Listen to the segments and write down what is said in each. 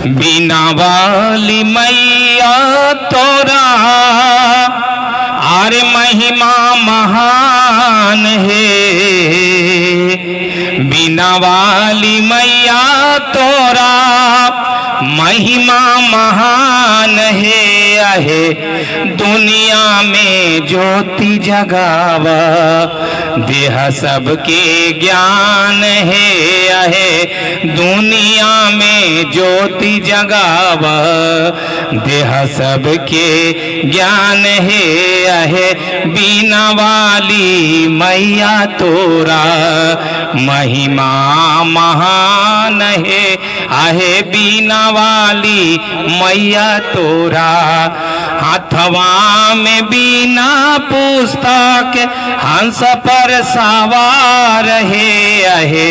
बिना वाली मैया तोरा आर महिमा महान है। बिना वाली मैया तोरा महिमा महान है। आहे दुनिया में ज्योति जगावा देह सबके ज्ञान है। आहे दुनिया में ज्योति जगावा देह सबके ज्ञान है। आहे बिना वाली मैया तोरा महिमा महान है। आहे बिना वाली मैया तोरा हाथवा में बिना पुस्तक हंस पर सवार है। आहे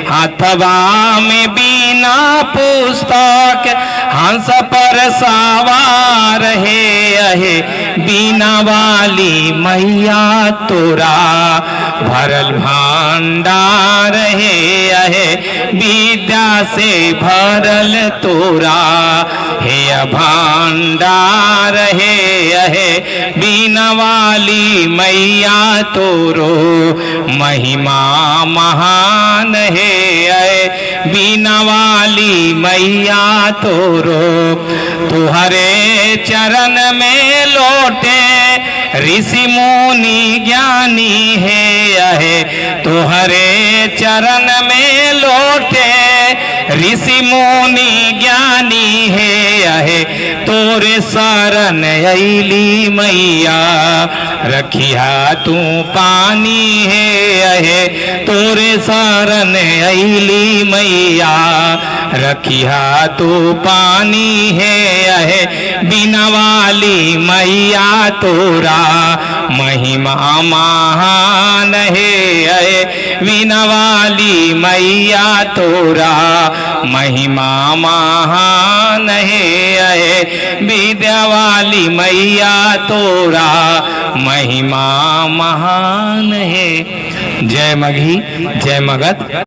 हाथवा में बिना पुस्तक हंस पर सवार है। आहे बिना वाली मैया तोरा भरल भंडार है। आहे विद्या से भरल तोरा है भंडार है। आहे बिना वाली मैया तोरो महिमा महान है। आहे बिना वाली मैया तोरो तुहरे चरण में लोटे ऋषि मुनि ज्ञानी है। आहे तुहरे चरण में लोटे ऋषि मुनि ज्ञानी है। आहे तोरे शरण अइली मैया रखिया तू पानी है। आहे तोरे शरण अइली मैया रखिया तू पानी है। आहे बिना वाली मैया तोरा महिमा महान है। आहे बिना वाली मैया तोरा महिमा महान है। आहे विद्या वाली मैया तोरा महिमा महान है। जय मघी जय मगध।